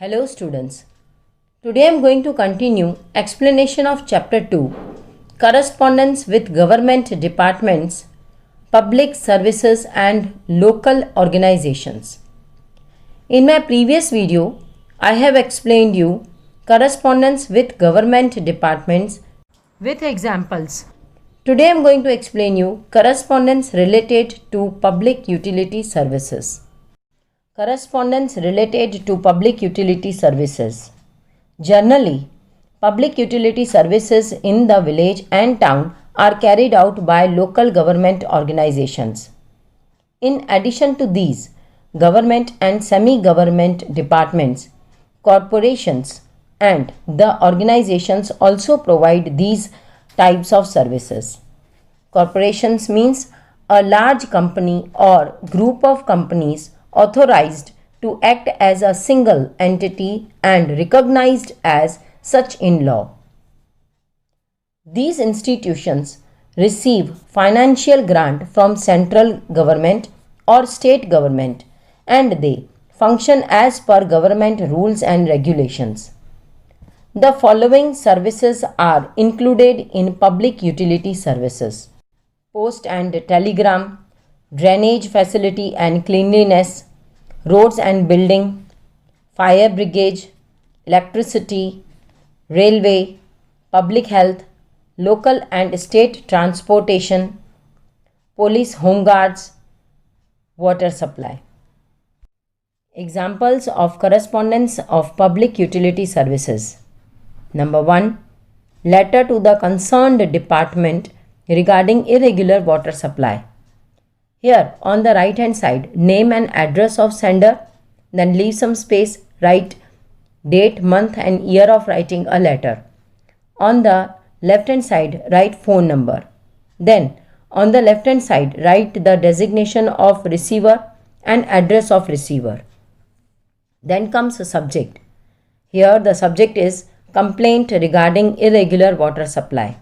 Hello students. Today I am going to continue explanation of chapter 2 Correspondence with Government Departments, Public Services and Local Organizations. In my previous video I have explained you correspondence with government departments with examples. Today I am going to explain you correspondence related to public utility services. Correspondence related to public utility services. Generally, public utility services in the village and town are carried out by local government organizations. In addition to these, government and semi-government departments, corporations, and the organizations also provide these types of services. Corporations means a large company or group of companies authorized to act as a single entity and recognized as such in law. These institutions receive financial grant from central government or state government and they function as per government rules and regulations. The following services are included in public utility services: post and telegram, drainage facility and cleanliness, roads and building, fire brigade, electricity, railway, public health, local and state transportation, police home guards, water supply. Examples of correspondence of public utility services. Number 1. Letter to the concerned department regarding irregular water supply. Here on the right hand side, name and address of sender, then leave some space, write date, month and year of writing a letter. On the left hand side, write phone number. Then on the left hand side, write the designation of receiver and address of receiver. Then comes the subject. Here the subject is complaint regarding irregular water supply.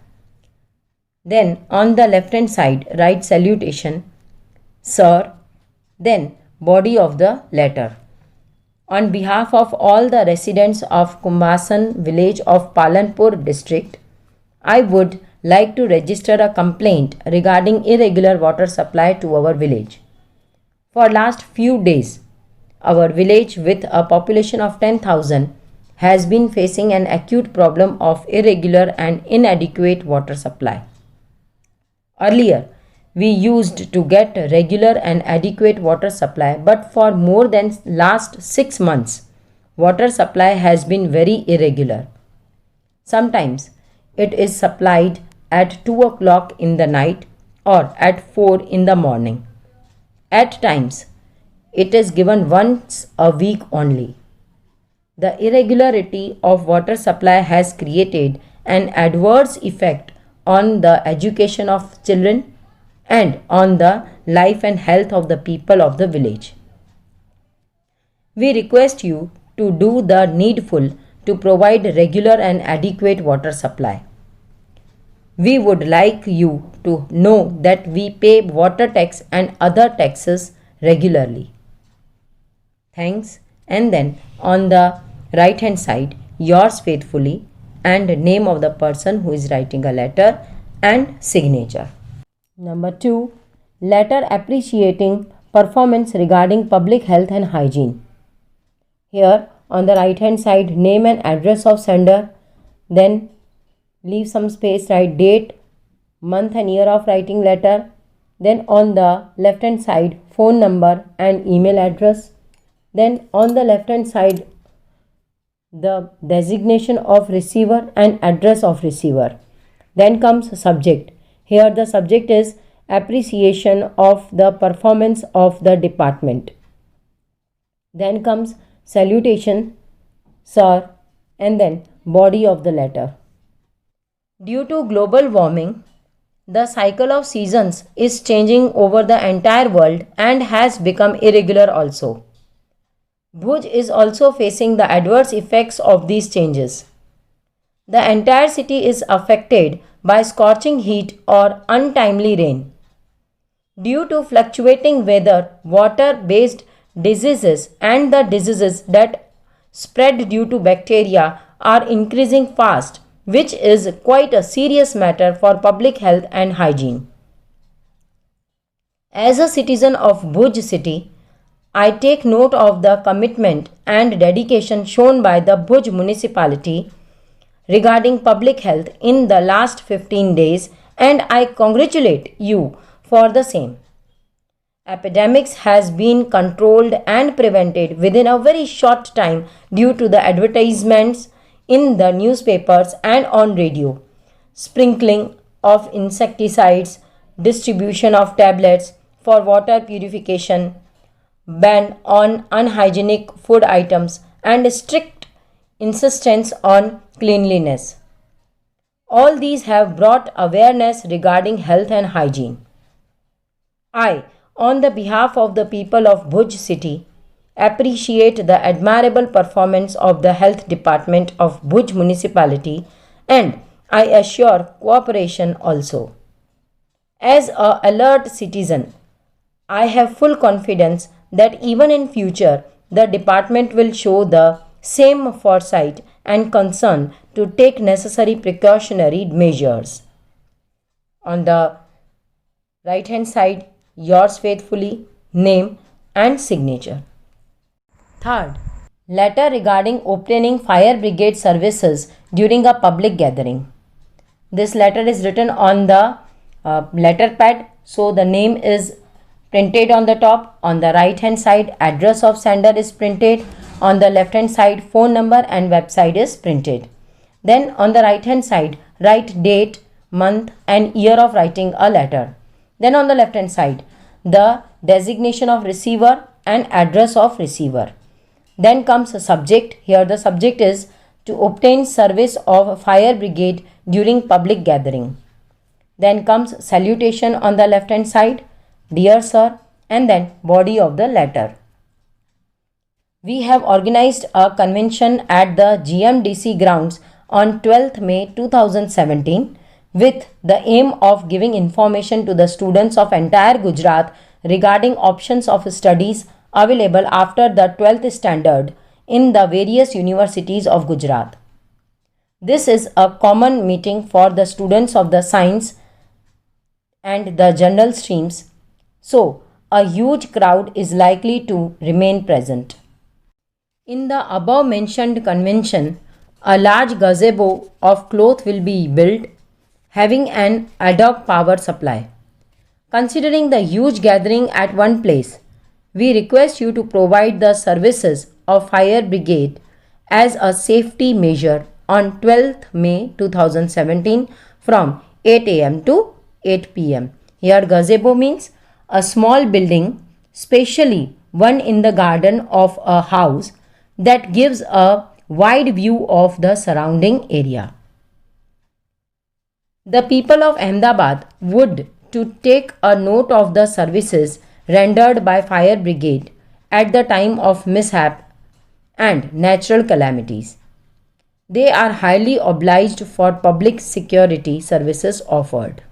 Then on the left hand side, write salutation, Sir, then body of the letter. On behalf of all the residents of Kumbasan village of Palanpur district, I would like to register a complaint regarding irregular water supply to our village. For last few days, our village with a population of 10,000 has been facing an acute problem of irregular and inadequate water supply. Earlier, we used to get regular and adequate water supply, but for more than last 6 months, water supply has been very irregular. Sometimes it is supplied at 2 o'clock in the night or at 4 in the morning. At times, it is given once a week only. The irregularity of water supply has created an adverse effect on the education of children and on the life and health of the people of the village. We request you to do the needful to provide regular and adequate water supply. We would like you to know that we pay water tax and other taxes regularly. Thanks. And then on the right hand side, yours faithfully and name of the person who is writing a letter and signature. Number 2. Letter appreciating performance regarding public health and hygiene. Here on the right hand side, name and address of sender, then leave some space, write date, month and year of writing letter, then on the left hand side, phone number and email address, then on the left hand side, the designation of receiver and address of receiver. Then comes subject. Here the subject is appreciation of the performance of the department. Then comes salutation, sir, and then body of the letter. Due to global warming, the cycle of seasons is changing over the entire world and has become irregular also. Bhuj is also facing the adverse effects of these changes. The entire city is affected by scorching heat or untimely rain. Due to fluctuating weather, water-based diseases and the diseases that spread due to bacteria are increasing fast, which is quite a serious matter for public health and hygiene. As a citizen of Bhuj city, I take note of the commitment and dedication shown by the Bhuj municipality regarding public health in the last 15 days, and I congratulate you for the same. Epidemics has been controlled and prevented within a very short time due to the advertisements in the newspapers and on radio, sprinkling of insecticides, distribution of tablets for water purification, ban on unhygienic food items, and strict insistence on cleanliness. All these have brought awareness regarding health and hygiene. I, on the behalf of the people of Bhuj city, appreciate the admirable performance of the health department of Bhuj municipality, and I assure cooperation also. As a alert citizen, I have full confidence that even in future the department will show the same foresight and concern to take necessary precautionary measures. On the right hand side, yours faithfully, name and signature. Third, letter regarding obtaining fire brigade services during a public gathering. This letter is written on the letter pad, so the name is printed on the top. On the right hand side, address of sender is printed. On the left hand side, phone number and website is printed. Then on the right hand side, write date, month and year of writing a letter. Then on the left hand side, the designation of receiver and address of receiver. Then comes a subject. Here the subject is to obtain service of fire brigade during public gathering. Then comes salutation on the left hand side, dear sir, and then body of the letter. We have organized a convention at the GMDC grounds on 12th May 2017 with the aim of giving information to the students of entire Gujarat regarding options of studies available after the 12th standard in the various universities of Gujarat. This is a common meeting for the students of the science and the general streams, so a huge crowd is likely to remain present. In the above mentioned convention, a large gazebo of cloth will be built having an ad hoc power supply. Considering the huge gathering at one place, we request you to provide the services of fire brigade as a safety measure on 12th May 2017 from 8 am to 8 pm. Here gazebo means a small building, specially one in the garden of a house that gives a wide view of the surrounding area. The people of Ahmedabad would to take a note of the services rendered by fire brigade at the time of mishap and natural calamities. They are highly obliged for public security services offered.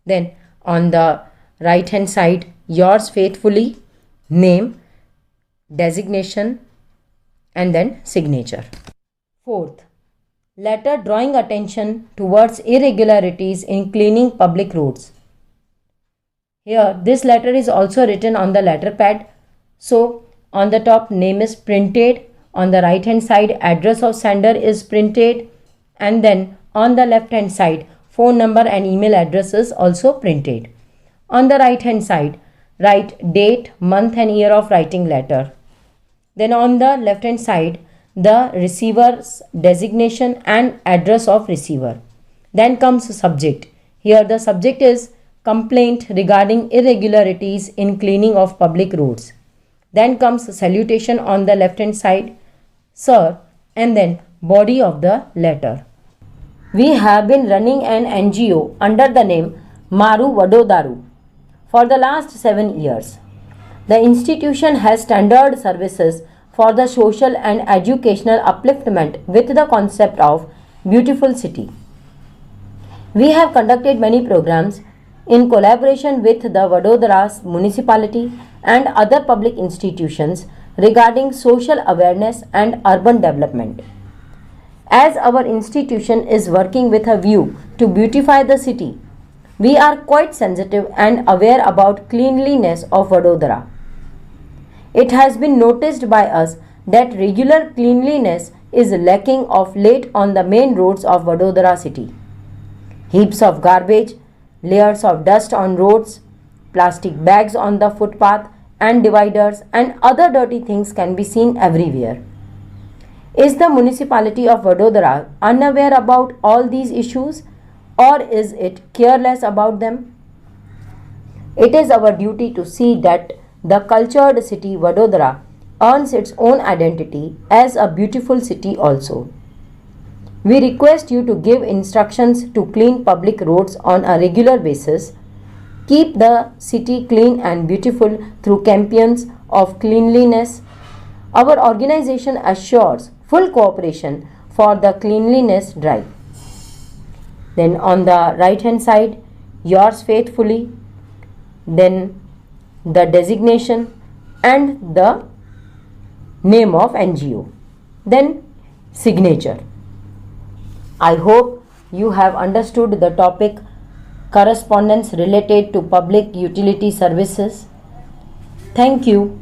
Then on the right hand side, yours faithfully, name, designation and then signature. Fourth, letter drawing attention towards irregularities in cleaning public roads. Here this letter is also written on the letter pad. So on the top name is printed, on the right hand side address of sender is printed, and then on the left hand side phone number and email address is also printed. On the right hand side write date, month and year of writing letter. Then on the left hand side the receiver's designation and address of receiver. Then comes subject. Here the subject is complaint regarding irregularities in cleaning of public roads. Then comes salutation on the left hand side, sir, and then body of the letter. We have been running an NGO under the name Maru Vadodaru for the last 7 years. The institution has standard services for the social and educational upliftment with the concept of beautiful city. We have conducted many programs in collaboration with the Vadodara municipality and other public institutions regarding social awareness and urban development. As our institution is working with a view to beautify the city, we are quite sensitive and aware about cleanliness of Vadodara. It has been noticed by us that regular cleanliness is lacking of late on the main roads of Vadodara city. Heaps of garbage, layers of dust on roads, plastic bags on the footpath and dividers, and other dirty things can be seen everywhere. Is the municipality of Vadodara unaware about all these issues, or is it careless about them? It is our duty to see that the cultured city Vadodara earns its own identity as a beautiful city also. We request you to give instructions to clean public roads on a regular basis, keep the city clean and beautiful through campaigns of cleanliness. Our organization assures full cooperation for the cleanliness drive. Then on the right hand side, yours faithfully, then the designation and the name of NGO, then signature. I hope you have understood the topic correspondence related to public utility services. Thank you.